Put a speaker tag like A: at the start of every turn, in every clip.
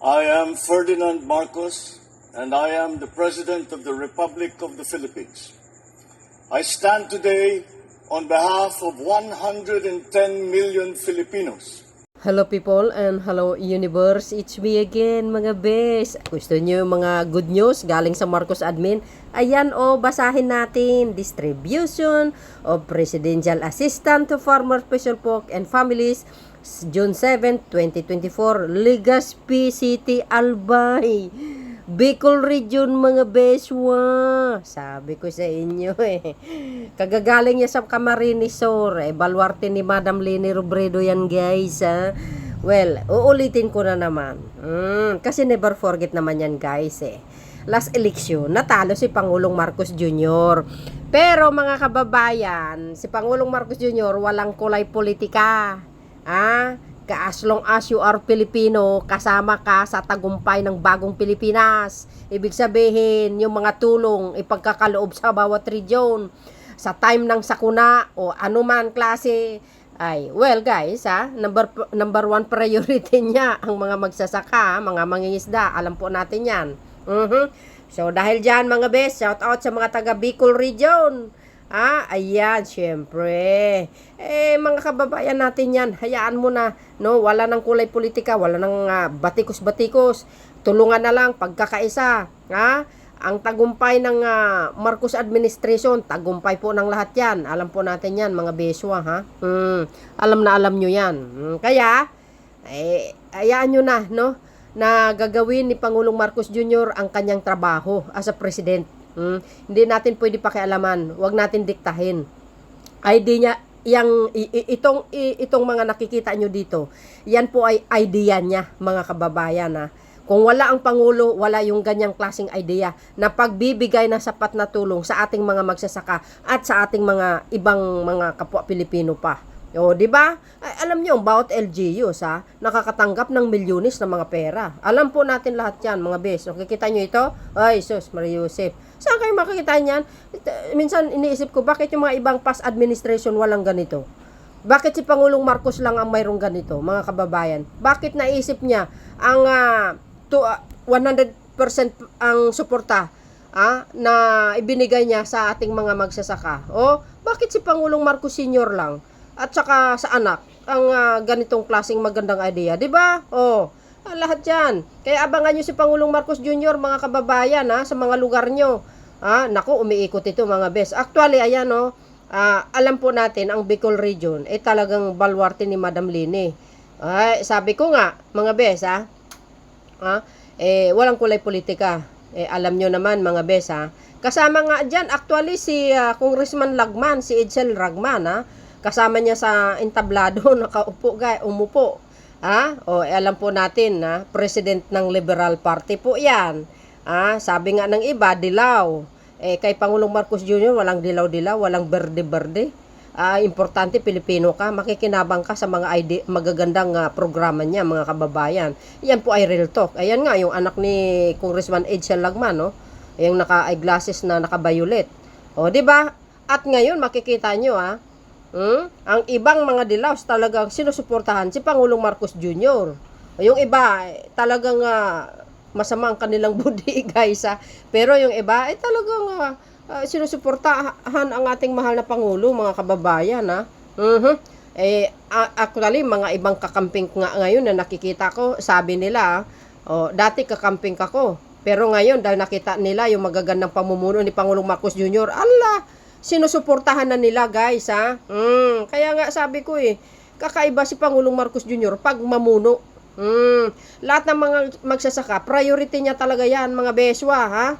A: I am Ferdinand Marcos, and I am the President of the Republic of the Philippines. I stand today on behalf of 110 million Filipinos.
B: Hello people and hello universe, it's me again mga bes. Gusto nyo mga good news galing sa Marcos admin? Ayan basahin natin. Distribution of Presidential Assistance to Farmers, Special Folk and Families June 7, 2024, Legazpi City, Albay, Bicol Region mga beswa. Sabi ko sa inyo kagagaling niya sa Camarines Sur, baluarte ni Madam Leni Robredo yan guys Well, uulitin ko na naman kasi never forget naman yan guys Last election, natalo si Pangulong Marcos Jr. Pero mga kababayan, si Pangulong Marcos Jr. walang kulay politika. As long as you are Filipino, kasama ka sa tagumpay ng bagong Pilipinas. Ibig sabihin, yung mga tulong ipagkakaloob sa bawat region, sa time ng sakuna o anuman klase, well guys, number one priority niya ang mga magsasaka, mga mangingisda. Alam po natin yan. So dahil dyan mga best, shout out sa mga taga Bicol Region. Ayan, syempre. Mga kababayan natin yan, hayaan mo na, no? Wala nang kulay politika, wala nang batikos-batikos. Tulungan na lang, pagkakaisa. Ang tagumpay ng Marcos administration, tagumpay po ng lahat yan. Alam po natin yan, mga beswa, Alam na alam nyo yan. Kaya, hayaan nyo na, no? Na gagawin ni Pangulong Marcos Jr. ang kanyang trabaho as a president. Hindi natin pwede pakialaman, wag natin diktahin. Idea niya, itong mga nakikita nyo dito, yan po ay idea niya mga kababayan. Kung wala ang Pangulo, wala yung ganyang klaseng idea na pagbibigay ng sapat na tulong sa ating mga magsasaka at sa ating mga ibang mga kapwa Pilipino pa. Di ba? Alam niyo, bawat LGUs nakakatanggap ng milyones na mga pera. Alam po natin lahat 'yan, mga bes. Nakikita niyo ito? Ay, sus, Maria Joseph. Saan kayo makikita niyan? Minsan iniisip ko, bakit yung mga ibang past administration walang ganito? Bakit si Pangulong Marcos lang ang mayroong ganito, mga kababayan? Bakit naisip niya ang 100% ang suporta na ibinigay niya sa ating mga magsasaka? Bakit si Pangulong Marcos Sr. lang? At saka sa anak, ang ganitong klaseng magandang idea, di ba? Lahat yan. Kaya abangan nyo si Pangulong Marcos Jr., mga kababayan, sa mga lugar nyo. Naku, umiikot ito, mga bes. Actually, ayan, alam po natin, ang Bicol Region, talagang baluarte ni Madam Leni. Sabi ko nga, mga bes, walang kulay politika. Alam nyo naman, mga bes, Kasama nga dyan, actually, si Congressman Lagman, si Edsel Ragman, kasama niya sa entablado, nakaupo, umupo. Alam po natin, president ng Liberal Party po yan. Sabi nga ng iba, dilaw. Kay Pangulong Marcos Jr., walang dilaw-dilaw, walang berde-berde. Importante, Pilipino ka, makikinabang ka sa mga magagandang programa niya, mga kababayan. Yan po ay real talk. Ayan nga, yung anak ni Congressman Edsel Lagman, yung naka-eyeglasses na naka-violet. Di ba? At ngayon, makikita nyo, ang ibang mga dilaws talagang sinusuportahan si Pangulong Marcos Jr. Yung iba, talagang masama ang kanilang budi, guys. Pero yung iba, talagang sinusuportahan ang ating mahal na Pangulo, mga kababayan. Actually, mga ibang kakamping nga ngayon na nakikita ko, sabi nila, dati kakamping ako. Pero ngayon, dahil nakita nila yung magagandang pamumuno ni Pangulong Marcos Jr., sinusuportahan na nila guys Kaya nga sabi ko kakaiba si Pangulong Marcos Jr. pag mamuno. Lahat ng mga magsasaka, priority niya talaga yan, mga beswa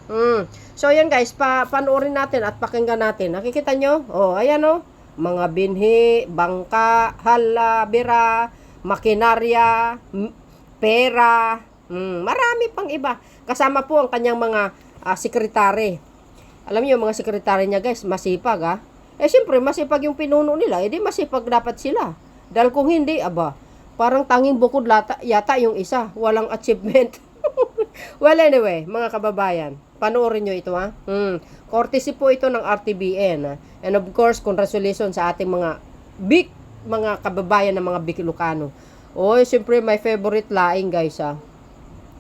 B: So yan guys, panoorin natin at pakinggan natin. Nakikita nyo? Ayan mga binhi, bangka, hala, bira, makinarya, pera, marami pang iba. Kasama po ang kanyang mga sekretary. Alam niyo, mga sekretary niya guys, masipag siyempre, masipag yung pinuno nila, di masipag dapat sila. Dahil kung hindi, parang tanging bukod yata yung isa, walang achievement. Well, anyway, mga kababayan, panoorin nyo ito Courtesy po ito ng RTBN. And of course, congratulations sa ating mga kababayan ng mga Bicolano. Siyempre, my favorite laing guys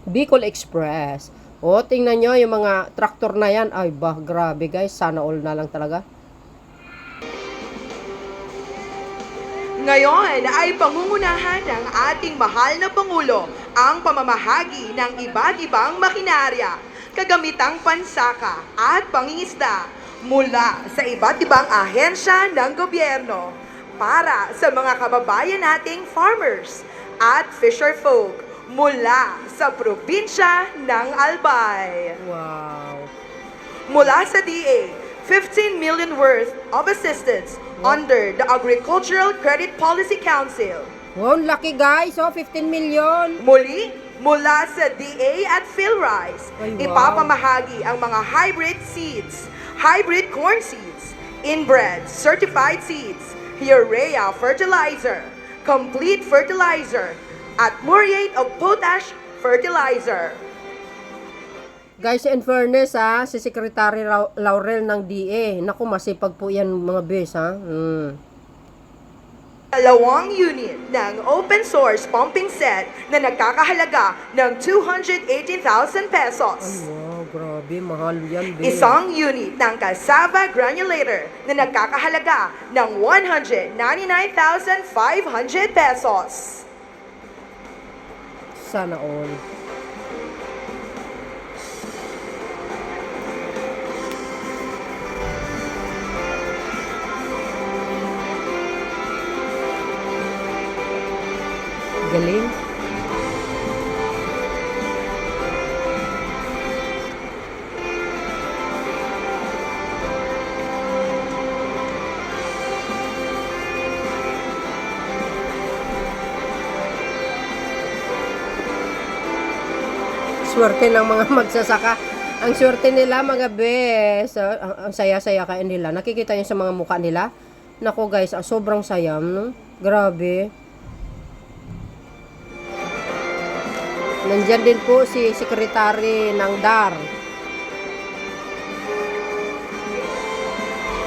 B: Bicol Express. O, tingnan nyo yung mga traktor na yan. Ay, bah, grabe guys. Sana all na lang talaga.
C: Ngayon ay pangungunahan ng ating mahal na Pangulo ang pamamahagi ng iba't ibang makinarya, kagamitang pansaka at pangingisda mula sa iba't ibang ahensya ng gobyerno para sa mga kababayan nating farmers at fisherfolk mula sa probinsya ng Albay.
B: Wow.
C: Mula sa DA, 15 million worth of assistance under the Agricultural Credit Policy Council.
B: Wow, laki guys. Oh, 15 million.
C: Muli, mula sa DA at PhilRice,
B: Ay, wow.
C: ipapamahagi ang mga hybrid seeds, hybrid corn seeds, inbred certified seeds, urea fertilizer, complete fertilizer, at muriate of potash fertilizer.
B: Guys, in fairness si Secretary Laurel ng DA. Naku, masipag po yan mga bes ha.
C: 2 unit ng open source pumping set na nagkakahalaga ng 280,000 pesos.
B: Ay, wow, grabe. Mahal yan, bes.
C: Isang unit ng cassava granulator na nagkakahalaga ng 199,500 pesos.
B: Sana all. Galing. Swerte ng mga magsasaka. Ang swerte nila mga bes. Ang saya-saya kaya nila. Nakikita yun sa mga mukha nila. Nako guys, sobrang saya. No? Grabe. Nandyan din po si Secretary ng DAR.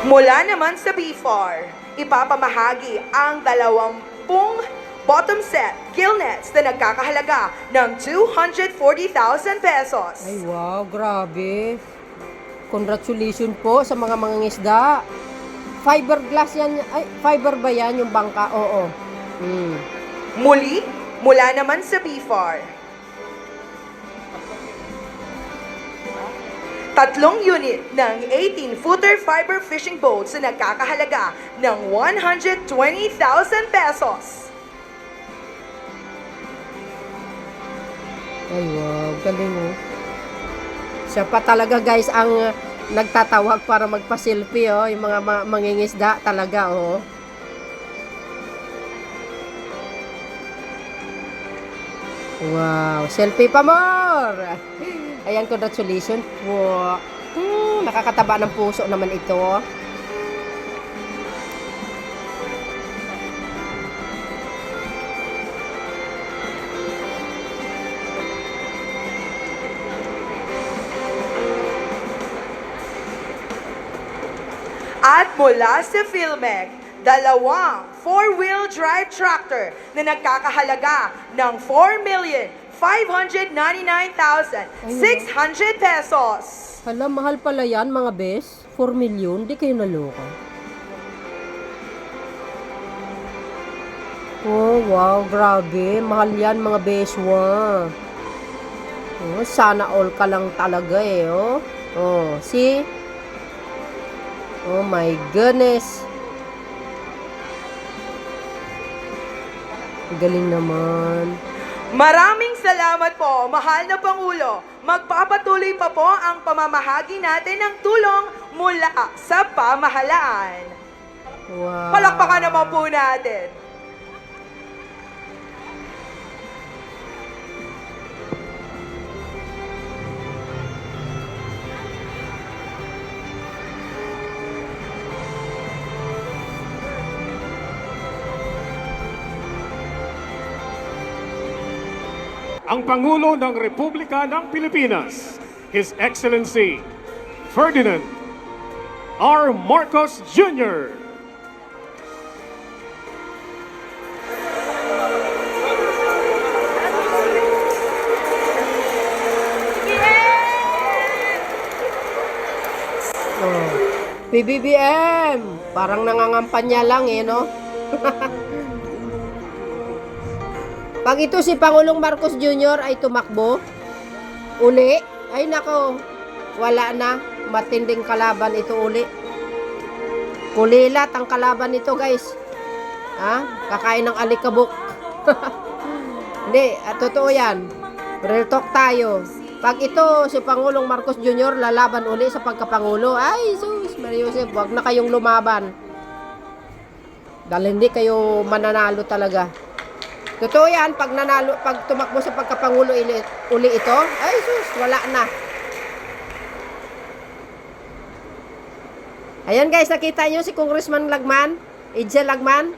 C: Mula naman sa BFAR, ipapamahagi ang 20 bottom set gill nets na nagkakahalaga ng 240,000 pesos.
B: Ay wow, grabe. Congratulations po sa mga mangingisda. Fiberglass yan. Ay, fiber ba yan yung bangka? Oo.
C: Muli, mula naman sa BFAR, 3 unit ng 18-footer fiber fishing boats na nagkakahalaga ng 120,000 pesos.
B: Ay wow, galing oh. Siya pa talaga guys ang nagtatawag para magpa-selfie oh. Yung mga mangingisda talaga oh. Wow, selfie pa more! Ayan, congratulations po. Nakakataba ng puso naman ito.
C: At mula sa Philmec, 2 4-wheel drive tractor na nagkakahalaga ng 4,599,600 pesos.
B: Hala, mahal pala yan mga bes. 4 million, di kayo naloka. Oh, wow, grabe. Mahal yan mga bes. Wow. Oh, sana all ka lang talaga eh, oh. Oh, see? Oh my goodness. Galing naman.
C: Maraming salamat po, mahal na Pangulo. Magpapatuloy pa po ang pamamahagi natin ng tulong mula sa pamahalaan.
B: Wow.
C: Palakpakan naman po natin.
D: ang Pangulo ng Republika ng Pilipinas, His Excellency Ferdinand R. Marcos Jr.
B: PBBM! Parang nangangampanya lang eh, no? Pag ito si Pangulong Marcos Jr. ay tumakbo, uli, ay nako, wala na. Matinding kalaban ito uli. Kulilat ang kalaban nito, guys. Ha? Kakain ng alikabok. Hindi, totoo yan. Real talk tayo. Pag ito, si Pangulong Marcos Jr. lalaban uli sa pagkapangulo, ay, sus, Maria Joseph, wag na kayong lumaban. Dahil hindi kayo mananalo talaga. Totoo yan, pag tumakbo sa pagkapangulo uli ito, ay, sus, wala na. Ayan guys, nakita nyo si Congressman Lagman? Edsel Lagman?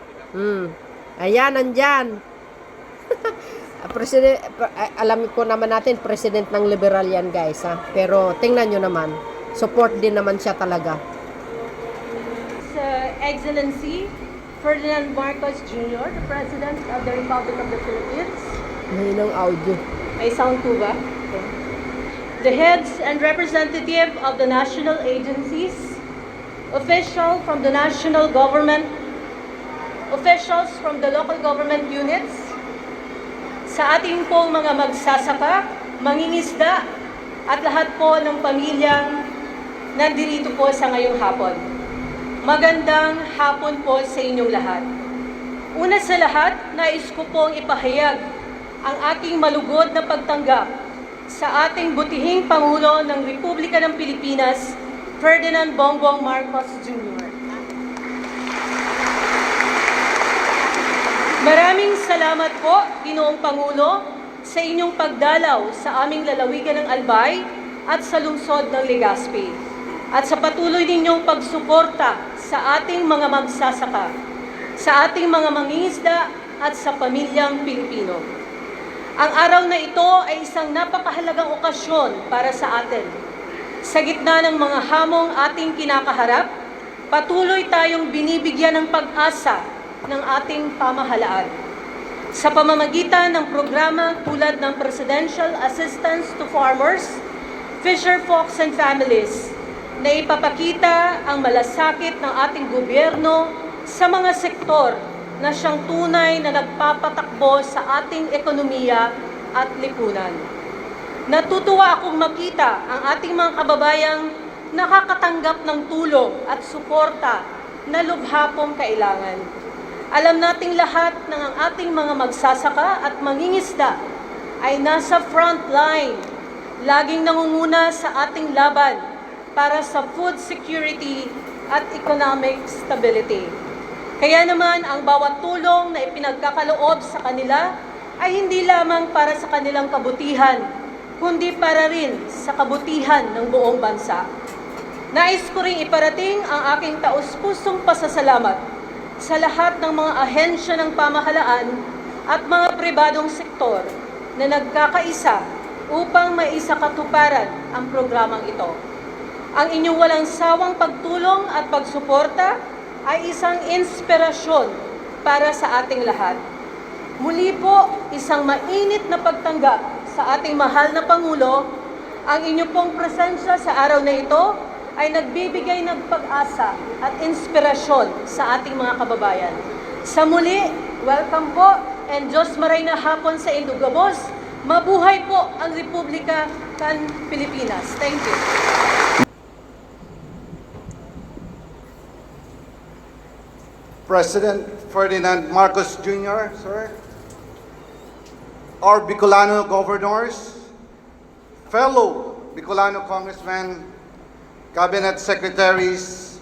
B: Ayan, nandyan. Alam ko naman natin, president ng liberal yan guys. Ha? Pero tingnan nyo naman, support din naman siya talaga.
E: Excellency Ferdinand Marcos Jr., the President of the Republic of the Philippines.
B: May ng audio.
E: May sound po ba? Okay. The heads and representative of the national agencies, official from the national government, officials from the local government units, sa ating pong mga magsasaka, mangingisda, at lahat po ng pamilyang nandito po sa ngayong hapon. Magandang hapon po sa inyong lahat. Una sa lahat, nais ko pong ipahayag ang aking malugod na pagtanggap sa ating butihing Pangulo ng Republika ng Pilipinas, Ferdinand Bongbong Marcos Jr. Maraming salamat po, Ginoong Pangulo, sa inyong pagdalaw sa aming lalawigan ng Albay at sa lungsod ng Legazpi, at sa patuloy ninyong pagsuporta sa ating mga magsasaka, sa ating mga mangingisda at sa pamilyang Pilipino. Ang araw na ito ay isang napakahalagang okasyon para sa atin. Sa gitna ng mga hamong ating kinakaharap, patuloy tayong binibigyan ng pag-asa ng ating pamahalaan. Sa pamamagitan ng programa tulad ng Presidential Assistance to Farmers, Fisher Folks and Families, na ipapakita ang malasakit ng ating gobyerno sa mga sektor na siyang tunay na nagpapatakbo sa ating ekonomiya at lipunan. Natutuwa akong makita ang ating mga kababayang nakakatanggap ng tulong at suporta na lubha pong kailangan. Alam nating lahat ng ang ating mga magsasaka at mangingisda ay nasa front line, laging nangunguna sa ating laban para sa food security at economic stability. Kaya naman ang bawat tulong na ipinagkakaloob sa kanila ay hindi lamang para sa kanilang kabutihan, kundi para rin sa kabutihan ng buong bansa. Nais ko ring iparating ang aking taus-pusong pasasalamat sa lahat ng mga ahensya ng pamahalaan at mga pribadong sektor na nagkakaisa upang maisakatuparan ang programang ito. Ang inyong walang sawang pagtulong at pagsuporta ay isang inspirasyon para sa ating lahat. Muli po, isang mainit na pagtanggap sa ating mahal na Pangulo. Ang inyong pong presensya sa araw na ito ay nagbibigay ng pag-asa at inspirasyon sa ating mga kababayan. Sa muli, welcome po and Diyos maray na hapon sa Indugabos. Mabuhay po ang Republika ng Pilipinas. Thank you.
F: President Ferdinand Marcos Jr., sir, our Bicolano governors, fellow Bicolano congressmen, cabinet secretaries,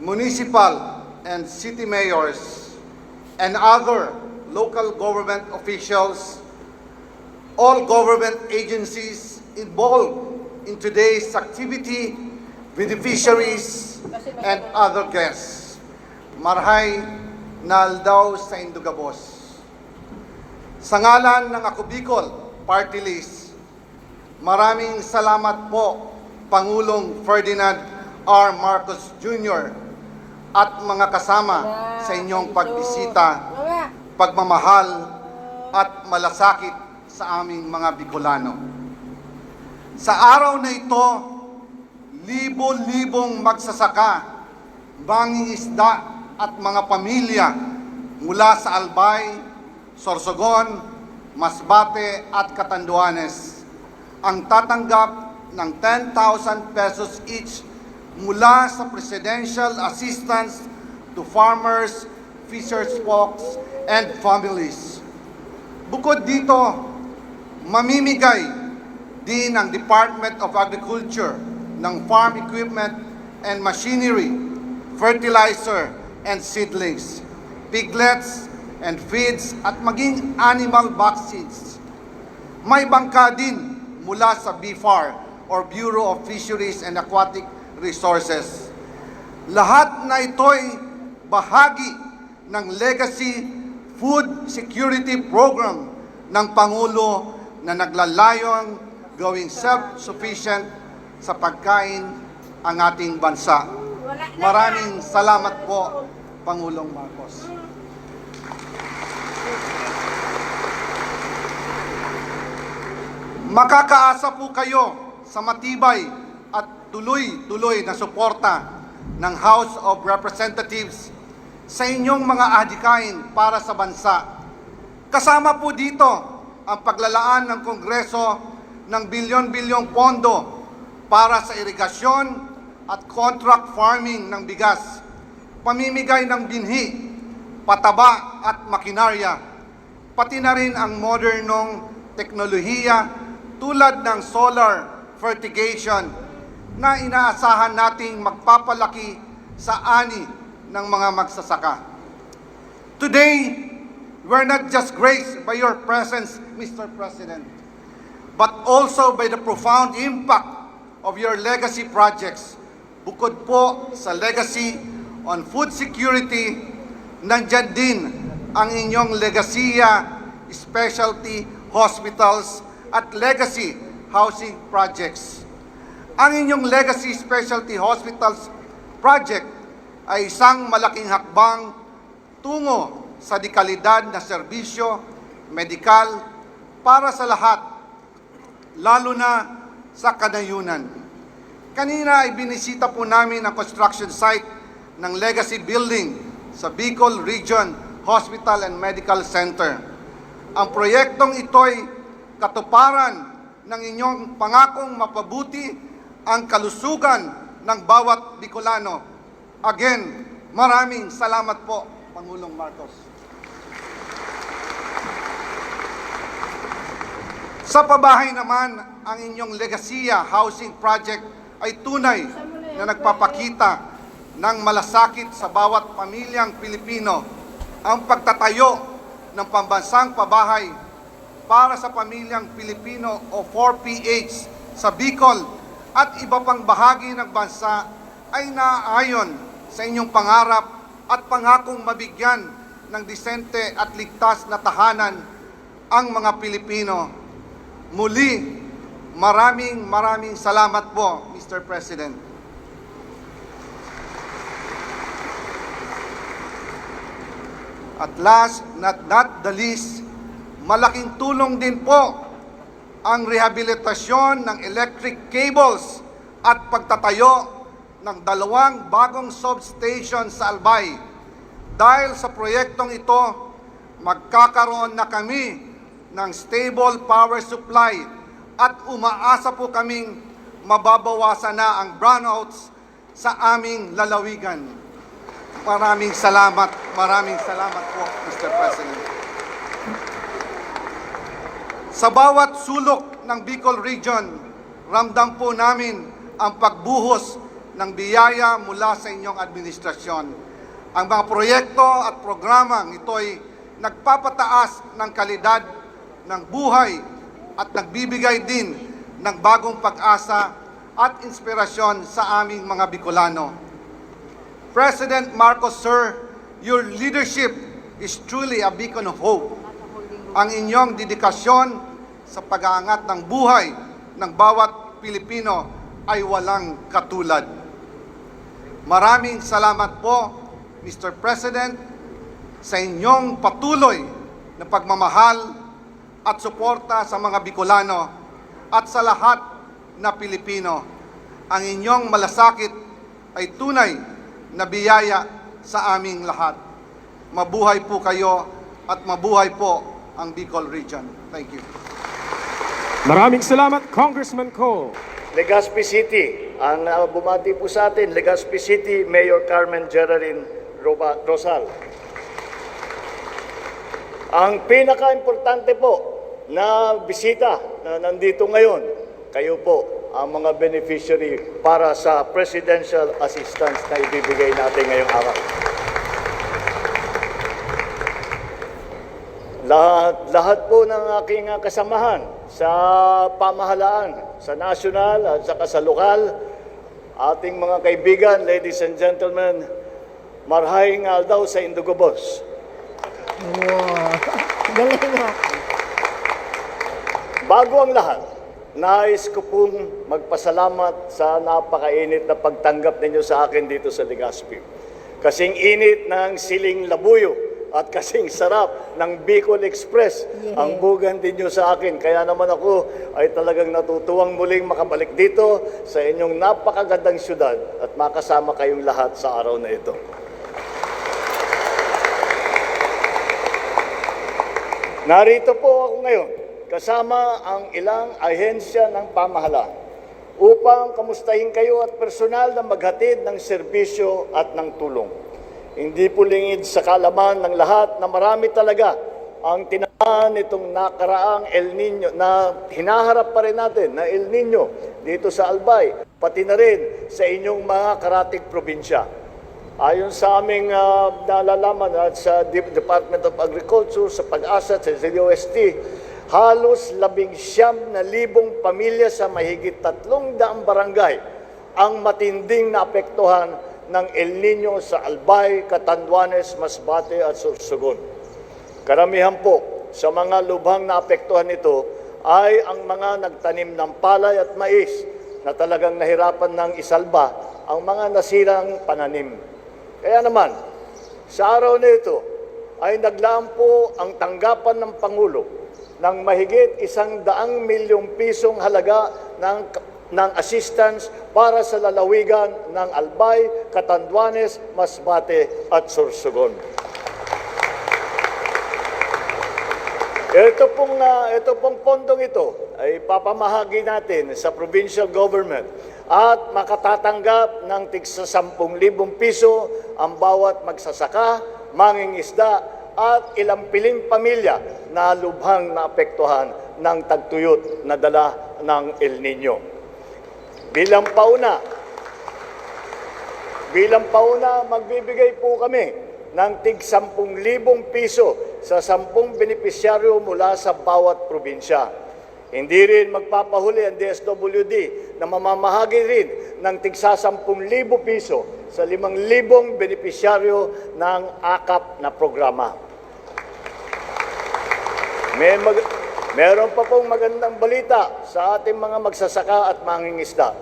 F: municipal and city mayors, and other local government officials, all government agencies involved in today's activity, beneficiaries, and other guests. Marhay na aldaw sa Indugabos. Sa ngalan ng Ako Bicol Party List, maraming salamat po Pangulong Ferdinand R. Marcos Jr. at mga kasama sa inyong pagbisita, pagmamahal at malasakit sa aming mga Bicolano. Sa araw na ito, libo-libong magsasaka mangingisda at mga pamilya mula sa Albay, Sorsogon, Masbate at Catanduanes ang tatanggap ng 10,000 pesos each mula sa Presidential Assistance to Farmers, Fishers Folks, and Families. Bukod dito, mamimigay din ang Department of Agriculture ng farm equipment and machinery, fertilizer and seedlings, piglets and feeds at maging animal vaccines. May bangka din mula sa BFAR or Bureau of Fisheries and Aquatic Resources. Lahat na ito'y bahagi ng Legacy Food Security Program ng Pangulo na naglalayong gawing self-sufficient sa pagkain ang ating bansa. Maraming salamat po, Pangulong Marcos. Makakaasa po kayo sa matibay at tuloy-tuloy na suporta ng House of Representatives sa inyong mga adhikain para sa bansa. Kasama po dito ang paglalaan ng Kongreso ng bilyon-bilyong pondo para sa irigasyon at contract farming ng bigas, pamimigay ng binhi, pataba at makinarya, pati na rin ang modernong teknolohiya tulad ng solar fertigation na inaasahan nating magpapalaki sa ani ng mga magsasaka. Today, we're not just graced by your presence, Mr. President, but also by the profound impact of your legacy projects. Bukod po sa legacy on food security, nandyan din ang inyong legasiya, specialty hospitals at legacy housing projects. Ang inyong legacy specialty hospitals project ay isang malaking hakbang tungo sa dekalidad na serbisyo medikal para sa lahat, lalo na sa kanayunan. Kanina ay binisita po namin ang construction site ng legacy building sa Bicol Region Hospital and Medical Center. Ang proyektong ito'y katuparan ng inyong pangakong mapabuti ang kalusugan ng bawat Bicolano. Again, maraming salamat po, Pangulong Marcos. Sa pabahay naman, ang inyong legasiya housing project ay tunay na nagpapakita ng malasakit sa bawat pamilyang Pilipino ang pagtatayo ng pambansang pabahay para sa pamilyang Pilipino o 4PH sa Bicol at iba pang bahagi ng bansa ay naaayon sa inyong pangarap at pangakong mabigyan ng disente at ligtas na tahanan ang mga Pilipino. Muli, maraming salamat po, Mr. President. At last, not the least, malaking tulong din po ang rehabilitasyon ng electric cables at pagtatayo ng 2 bagong substation sa Albay. Dahil sa proyektong ito, magkakaroon na kami ng stable power supply at umaasa po kaming mababawasan na ang brownouts sa aming lalawigan. Maraming salamat po, Mr. President. Sa bawat sulok ng Bicol Region, ramdam po namin ang pagbuhos ng biyaya mula sa inyong administrasyon. Ang mga proyekto at programang ito'y nagpapataas ng kalidad ng buhay at nagbibigay din ng bagong pag-asa at inspirasyon sa aming mga Bicolano. President Marcos, sir, your leadership is truly a beacon of hope. Ang inyong dedikasyon sa pag-aangat ng buhay ng bawat Pilipino ay walang katulad. Maraming salamat po, Mr. President, sa inyong patuloy na pagmamahal at suporta sa mga Bicolano at sa lahat na Pilipino. Ang inyong malasakit ay tunay na biyaya sa aming lahat. Mabuhay po kayo at mabuhay po ang Bicol Region. Thank you.
D: Maraming salamat, Congressman Cole.
A: Legazpi City, ang bumati po sa atin, Legazpi City, Mayor Carmen Geraldine Rosal. Ang pinaka-importante po na bisita na nandito ngayon, kayo po ang mga beneficiary para sa presidential assistance na ibibigay natin ngayong araw. Lahat po ng aking kasamahan sa pamahalaan, sa national at saka sa lokal, ating mga kaibigan, ladies and gentlemen, marhaing aldaw sa Indugobos.
B: Wow. Galing nga.
A: Bago ang lahat, nais ko pong magpasalamat sa napakainit na pagtanggap ninyo sa akin dito sa Legazpi. Kasing init ng siling labuyo at kasing sarap ng Bicol Express ang bugan ninyo sa akin. Kaya naman ako ay talagang natutuwang muling makabalik dito sa inyong napakagandang syudad at makasama kayong lahat sa araw na ito. Narito po ako ngayon kasama ang ilang ahensya ng pamahalaan upang kamustahin kayo at personal na maghatid ng serbisyo at ng tulong. Hindi po lingid sa kalaman ng lahat na marami talaga ang tinamaan nitong nakaraang El Nino na hinaharap pa rin natin na El Nino dito sa Albay, pati na rin sa inyong mga karatig probinsya. Ayon sa aming nalalaman at sa Department of Agriculture, sa Pag-asa, sa DOST, halos 19,000 pamilya sa mahigit 300 barangay ang matinding naapektuhan ng El Nino sa Albay, Catanduanes, Masbate at Sorsogon. Karamihan po sa mga lubhang naapektuhan nito ay ang mga nagtanim ng palay at mais na talagang nahirapan ng isalba ang mga nasirang pananim. Kaya naman, sa araw na ito ay naglaan po ang tanggapan ng Pangulo ng mahigit 100 milyong pisong halaga ng assistance para sa lalawigan ng Albay, Catanduanes, Masbate at Sorsogon. Ito pong pondong ito ay papamahagi natin sa provincial government at makatatanggap ng tigsa 10,000 piso ang bawat magsasaka, mangingisda at ilang piling pamilya na lubhang naapektuhan ng tagtuyot na dala ng El Nino. Bilang pauna, magbibigay po kami ng tig 10,000 piso sa 10 benepisyaryo mula sa bawat probinsya. Hindi rin magpapahuli ang DSWD na mamamahagi rin ng tigsa 10,000 piso sa 5,000 benepisyaryo ng AKAP na programa. Meron pa pong magandang balita sa ating mga magsasaka at mangingisda.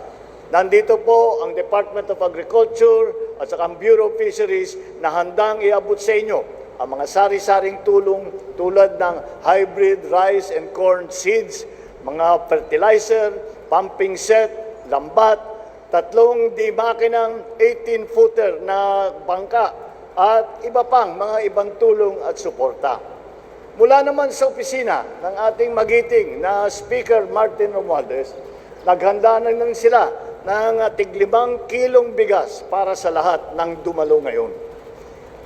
A: Nandito po ang Department of Agriculture at saka ang Bureau of Fisheries na handang iabot sa inyo ang mga sari-saring tulong tulad ng hybrid rice and corn seeds, mga fertilizer, pumping set, lambat, 3 di-makinang 18-footer na bangka at iba pang mga ibang tulong at suporta. Mula naman sa opisina ng ating magiting na Speaker Martin Romualdez, naghanda na lang sila ng tig 5 kilong bigas para sa lahat ng dumalo ngayon.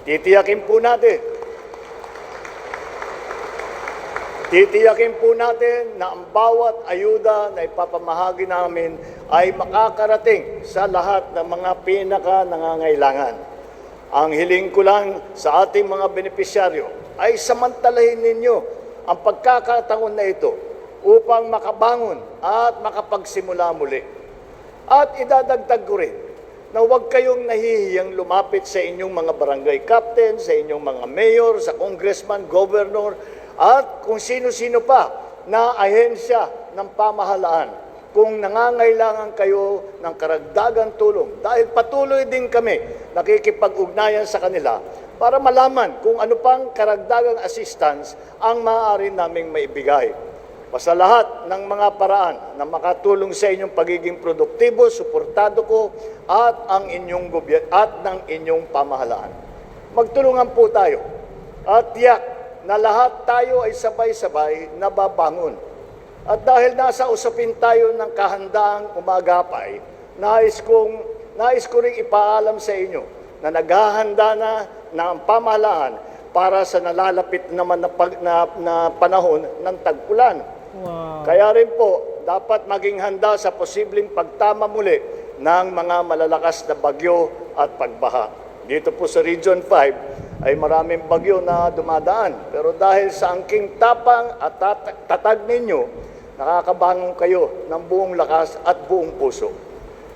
A: Titiyakin po natin na ang bawat ayuda na ipapamahagi namin ay makakarating sa lahat ng mga pinaka-nangangailangan. Ang hiling ko lang sa ating mga benepisyaryo ay samantalahin ninyo ang pagkakataon na ito upang makabangon at makapagsimula muli. At idadagdag ko rin na huwag kayong nahihiyang lumapit sa inyong mga barangay captain, sa inyong mga mayor, sa congressman, governor, at kung sino-sino pa na ahensya ng pamahalaan kung nangangailangan kayo ng karagdagang tulong. Dahil patuloy din kami nakikipag-ugnayan sa kanila para malaman kung ano pang karagdagang assistance ang maaari naming maibigay. Basta lahat ng mga paraan na makatulong sa inyong pagiging produktibo, suportado ko at ang inyong at ng inyong pamahalaan. Magtulungan po tayo at tiyak na lahat tayo ay sabay-sabay nababangon. At dahil nasa usapin tayo ng kahandaang umagapay, nais ko ring ipaalam sa inyo na naghahanda na ang pamahalaan para sa nalalapit naman na panahon ng tag-ulan. Kaya rin po, dapat maging handa sa posibleng pagtama muli ng mga malalakas na bagyo at pagbaha. Dito po sa Region 5 ay maraming bagyo na dumadaan. Pero dahil sa angking tapang at tatag ninyo, nakakabangon kayo ng buong lakas at buong puso.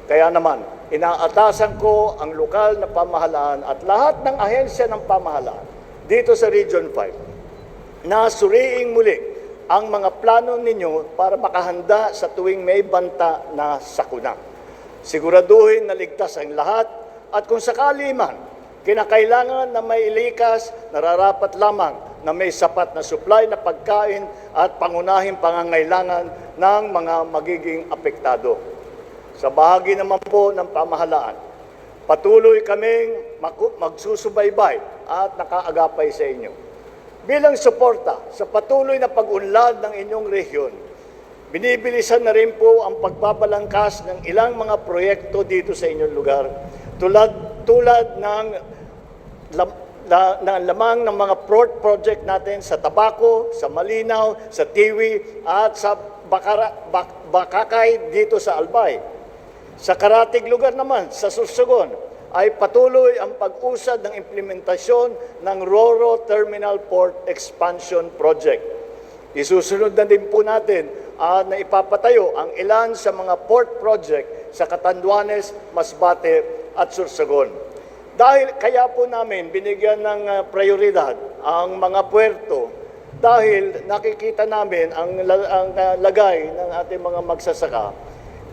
A: Kaya naman, inaatasan ko ang lokal na pamahalaan at lahat ng ahensya ng pamahalaan dito sa Region 5 na suriing muli ang mga plano ninyo para makahanda sa tuwing may banta na sakuna. Siguraduhin na ligtas ang lahat at kung sakali man, kinakailangan na may ilikas, nararapat lamang na may sapat na supply na pagkain at pangunahing pangangailangan ng mga magiging apektado. Sa bahagi naman po ng pamahalaan, patuloy kaming magsusubaybay at nakaagapay sa inyo. Bilang suporta sa patuloy na pag-unlad ng inyong rehiyon, binibilisan na rin po ang pagbabalangkas ng ilang mga proyekto dito sa inyong lugar tulad ng lamang ng mga project natin sa Tabaco, sa Malinaw, sa Tiwi at sa Bakakay dito sa Albay. Sa karatig lugar naman, sa Sorsogon, ay patuloy ang pag-usad ng implementasyon ng Roro Terminal Port Expansion Project. Isusunod na din po natin na ipapatayo ang ilan sa mga port project sa Catanduanes, Masbate at Sorsogon. Dahil kaya po namin binigyan ng prioridad ang mga puerto dahil nakikita namin ang lagay ng ating mga magsasaka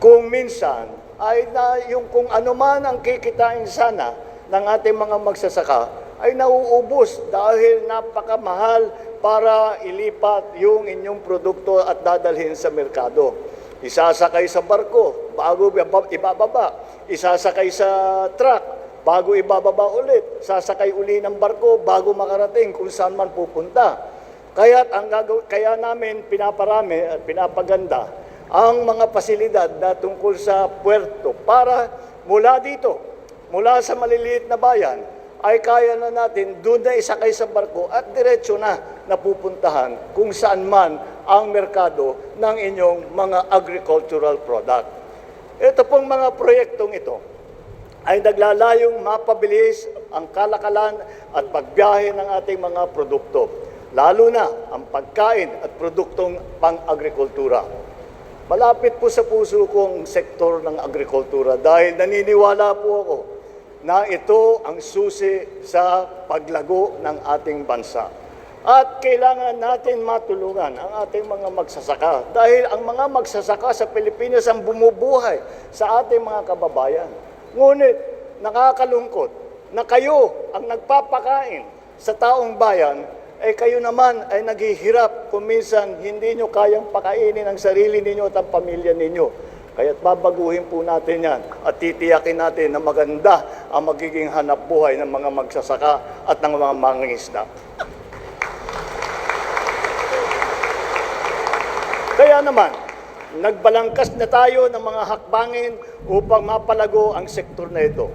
A: kung minsan ay yung kung ano man ang kikitain sana ng ating mga magsasaka ay nauubos dahil napakamahal para ilipat yung inyong produkto at dadalhin sa merkado. Isasakay sa barko bago ibababa, isasakay sa truck bago ibababa ulit, sasakay uli ng barko bago makarating kung saan man pupunta. Kaya namin pinaparami at pinapaganda ang mga pasilidad na tungkol sa puerto para mula dito, mula sa maliliit na bayan, ay kaya na natin doon na isakay sa barko at diretso na napupuntahan kung saan man ang merkado ng inyong mga agricultural product. Ito pong mga proyektong ito ay naglalayong mapabilis ang kalakalan at pagbiyahe ng ating mga produkto, lalo na ang pagkain at produktong pang-agrikultura. Malapit po sa puso ko ang sektor ng agrikultura dahil naniniwala po ako na ito ang susi sa paglago ng ating bansa. At kailangan natin matulungan ang ating mga magsasaka dahil ang mga magsasaka sa Pilipinas ang bumubuhay sa ating mga kababayan. Ngunit nakakalungkot na kayo ang nagpapakain sa taong bayan ay kayo naman ay naghihirap kung minsan hindi nyo kayang pakainin ang sarili ninyo at ang pamilya ninyo. Kaya't babaguhin po natin yan at titiyakin natin na maganda ang magiging hanap buhay ng mga magsasaka at ng mga mangingisda. Kaya naman, nagbalangkas na tayo ng mga hakbangin upang mapalago ang sektor na ito.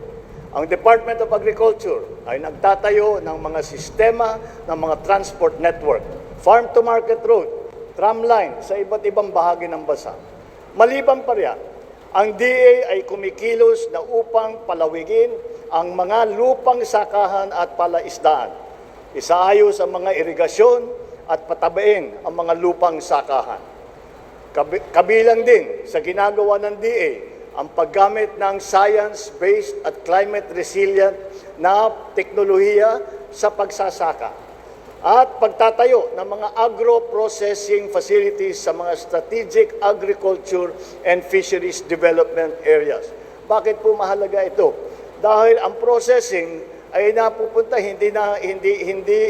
A: Ang Department of Agriculture ay nagtatayo ng mga sistema ng mga transport network, farm-to-market road, tramline sa iba't ibang bahagi ng bansa. Maliban pa riyan, ang DA ay kumikilos na upang palawigin ang mga lupang sakahan at palaisdaan. Isaayos ang mga irigasyon at patabain ang mga lupang sakahan. Kabilang din sa ginagawa ng DA ang paggamit ng science-based at climate resilient na teknolohiya sa pagsasaka at pagtatayo ng mga agro-processing facilities sa mga strategic agriculture and fisheries development areas. Bakit po mahalaga ito? Dahil ang processing ay napupunta hindi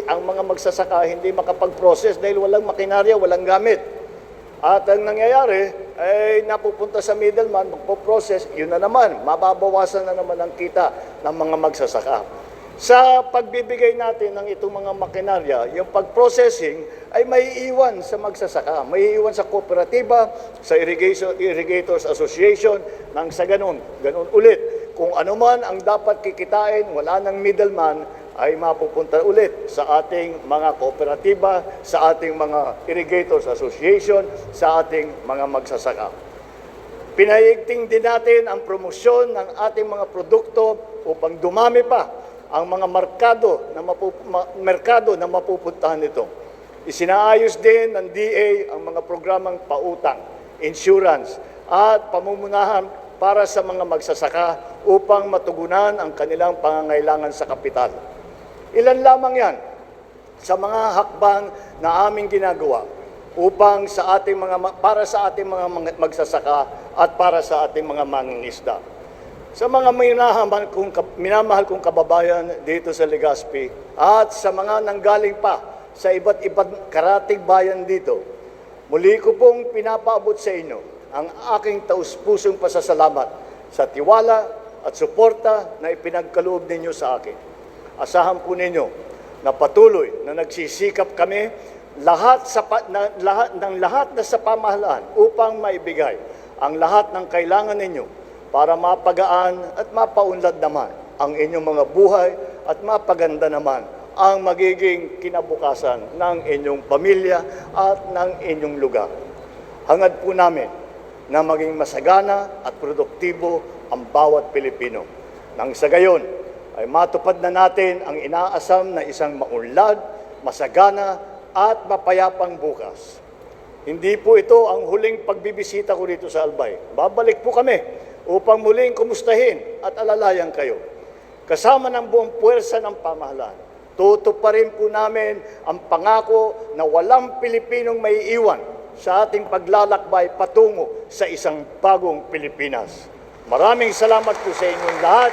A: ang mga magsasaka hindi makapag-process dahil walang makinarya, walang gamit. At ang nangyayari ay napupunta sa middleman, magpo-process, yun na naman, mababawasan na naman ang kita ng mga magsasaka. Sa pagbibigay natin ng itong mga makinarya, yung pag-processing ay may iwan sa magsasaka, may iwan sa kooperatiba, sa Irrigators Association, nang sa ganun ulit. Kung ano man ang dapat kikitain, wala ng middleman, ay mapupunta ulit sa ating mga kooperatiba, sa ating mga Irrigators Association, sa ating mga magsasaka. Pinahigting din natin ang promosyon ng ating mga produkto upang dumami pa ang mga merkado na mapupuntahan nito. Isinaayos din ng DA ang mga programang pautang, insurance, at pamumunahan para sa mga magsasaka upang matugunan ang kanilang pangangailangan sa kapital. Ilan lamang yan sa mga hakbang na aming ginagawa upang para sa ating mga magsasaka at para sa ating mga mangingisda. Sa mga minamahal kong kababayan dito sa Legazpi at sa mga nanggaling pa sa iba't ibang karatig bayan dito, muli ko pong pinapaabot sa inyo ang aking taus-pusong pasasalamat sa tiwala at suporta na ipinagkaloob ninyo sa akin. Asahan po ninyo na patuloy na nagsisikap kami lahat na sa pamahalaan upang maibigay ang lahat ng kailangan ninyo para mapagaan at mapaunlad naman ang inyong mga buhay at mapaganda naman ang magiging kinabukasan ng inyong pamilya at ng inyong lugar. Hangad po namin na maging masagana at produktibo ang bawat Pilipino. Nang sa gayon ay matupad na natin ang inaasam na isang maunlad, masagana at mapayapang bukas. Hindi po ito ang huling pagbibisita ko dito sa Albay. Babalik po kami upang muling kumustahin at alalayan kayo. Kasama ng buong puwersa ng pamahalaan, tutuparin po namin ang pangako na walang Pilipinong may iwan sa ating paglalakbay patungo sa isang bagong Pilipinas. Maraming salamat po sa inyong lahat.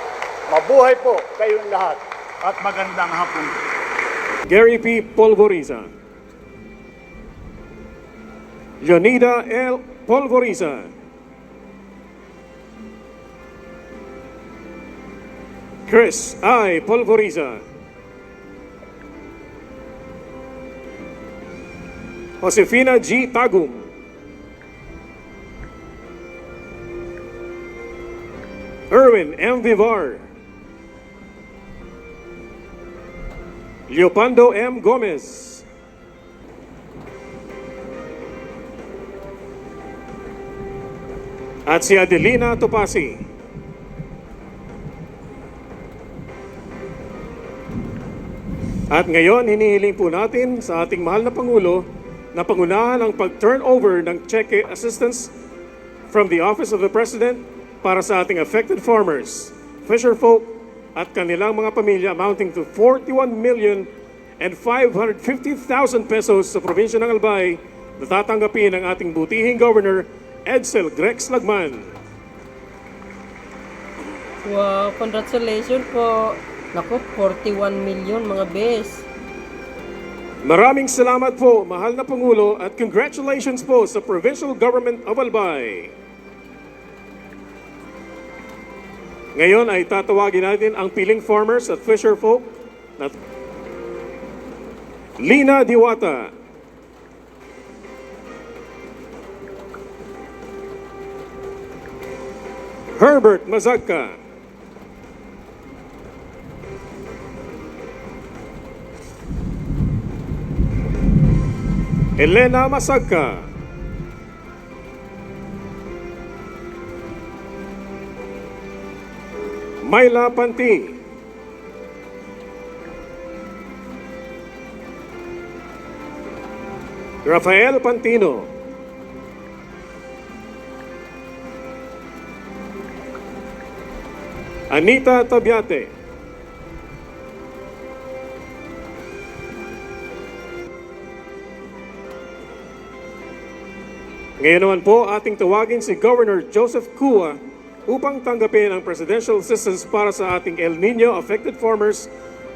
A: Mabuhay po kayong lahat at magandang hapon.
D: Gary P. Polvoriza. Leonida L. Polvoriza. Chris I. Polvoriza. Josefina G. Tagum. Erwin M. Vivar. Leopoldo M. Gomez. At si Adelina Topasi. At ngayon, hinihiling po natin sa ating mahal na Pangulo na pangunahan ang pag-turnover ng cheque assistance from the Office of the President para sa ating affected farmers, fisherfolk, at kanilang mga pamilya amounting to 41,550,000 pesos sa probinsya ng Albay na tatanggapin ng ating butihing Governor Edsel Grex Lagman.
B: Wow, congratulations po. Naku, 41 million mga bes.
D: Maraming salamat po, mahal na Pangulo, at congratulations po sa Provincial Government of Albay. Ngayon ay tatawagin natin ang piling farmers at fisherfolk na Lina Diwata, Herbert Mazagka, Elena Masagka, Myla Panti, Rafael Pantino, Anita Tabiate, ngayon naman po ating tawagin si Governor Joseph Cua upang tanggapin ang presidential assistance para sa ating El Nino affected farmers,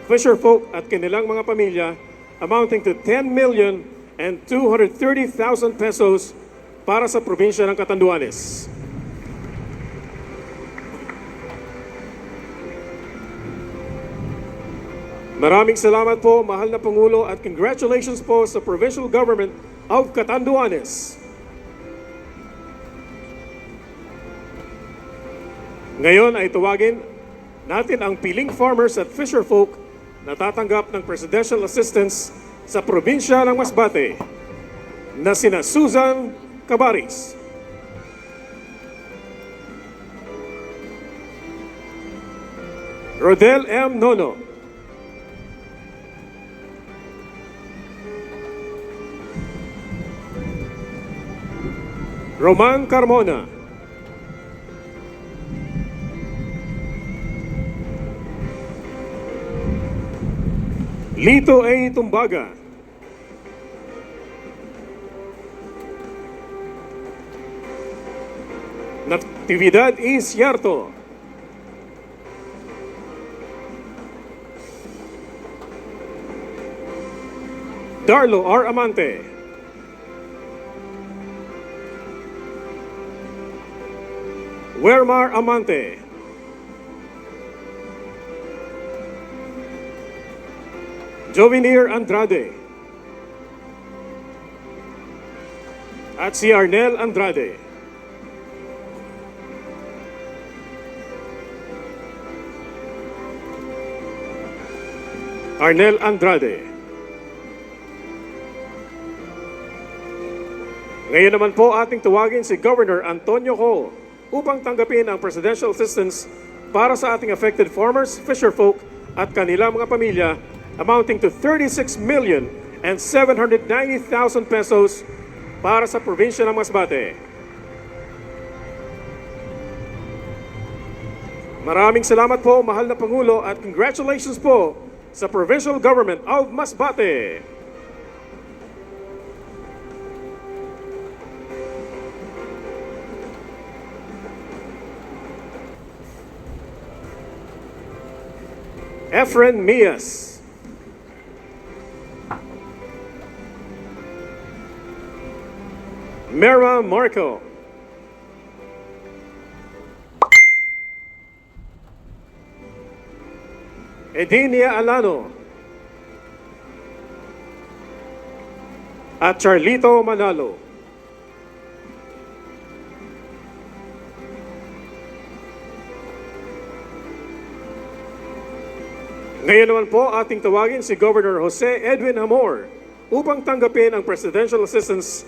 D: fisherfolk at kanilang mga pamilya amounting to 10,230,000 pesos para sa probinsya ng Catanduanes. Maraming salamat po, mahal na Pangulo, at congratulations po sa Provincial Government of Catanduanes. Ngayon ay tawagin natin ang piling farmers at fisherfolk na tatanggap ng presidential assistance sa probinsya ng Masbate na sina Susan Cabaris, Rodel M. Nono, Roman Carmona, Lito A. Tumbaga, Natividad E. Cierto, Darlo R. Amante, Wermar Amante, Jovenir Andrade, at si Arnel Andrade. Arnel Andrade. Ngayon naman po ating tawagin si Governor Antonio Ho upang tanggapin ang presidential assistance para sa ating affected farmers, fisherfolk at kanilang mga pamilya amounting to 36,790,000 pesos para sa probinsya ng Masbate. Maraming salamat po, mahal na Pangulo, at congratulations po sa Provincial Government of Masbate. Efren Mias, Mera Marco, Edinia Alano, at Charlito Manalo. Ngayon naman po ating tawagin si Governor Jose Edwin Amor upang tanggapin ang presidential assistance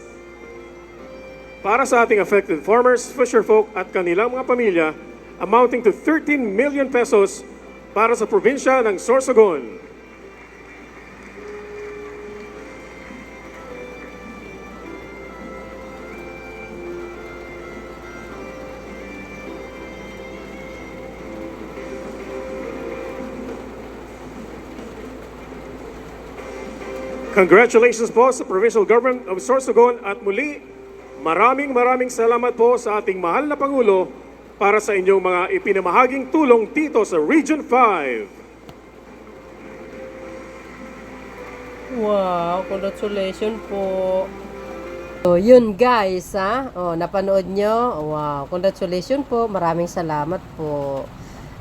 D: para sa ating affected farmers, fisherfolk at kanilang mga pamilya amounting to 13 million pesos para sa probinsya ng Sorsogon. Congratulations po sa Provincial Government of Sorsogon at muli, maraming salamat po sa ating mahal na Pangulo para sa inyong mga ipinamahaging tulong dito sa Region 5.
B: Wow, congratulations po. So, yun guys, ha? Oh, napanood nyo? Wow, congratulations po. Maraming salamat po.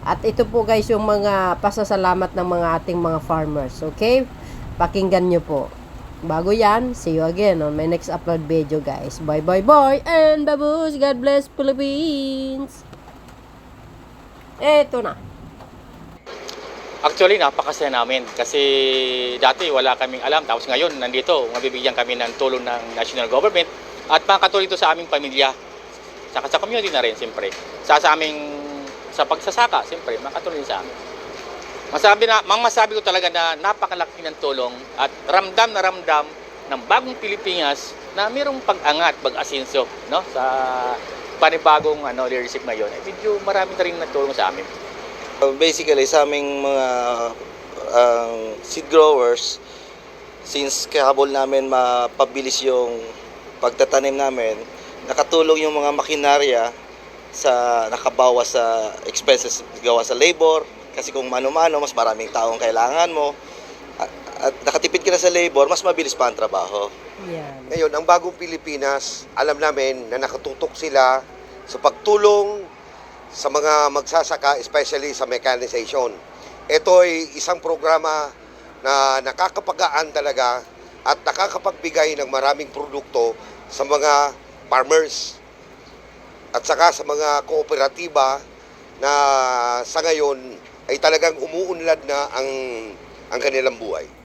B: At ito po guys yung mga pasasalamat ng mga ating mga farmers, okay? Pakinggan nyo po. Bago yan, see you again on my next upload video guys. Bye and babush. God bless Philippines. Eto na.
G: Actually, napakasaya namin kasi dati wala kaming alam. Tapos ngayon, nandito, mabibigyan kami ng tulong ng national government at makakatulong ito sa aming pamilya. Saka sa community na rin, siyempre. Sa pagsasaka, siyempre, makatulong sa amin. Masabi ko talaga na napakalaki ng tulong at ramdam na ramdam ng bagong Pilipinas na mayroong pag-angat, pag-asenso, no? Sa panibagong leadership ngayon. Medyo marami na rin nagtulong sa amin.
H: Basically, sa aming mga seed growers, since kahabol namin mapabilis yung pagtatanim namin, nakatulong yung mga makinarya sa nakabawas sa expenses gawa sa labor. Kasi kung mano-mano, mas maraming taong kailangan mo. at nakatipid ka na sa labor, mas mabilis pa ang trabaho.
B: Yan.
I: Ngayon, ang bagong Pilipinas, alam namin na nakatutok sila sa pagtulong sa mga magsasaka, especially sa mechanization. Ito ay isang programa na nakakapagaan talaga at nakakapagbigay ng maraming produkto sa mga farmers at saka sa mga kooperatiba na sa ngayon ay talagang umuunlad na ang kanilang buhay.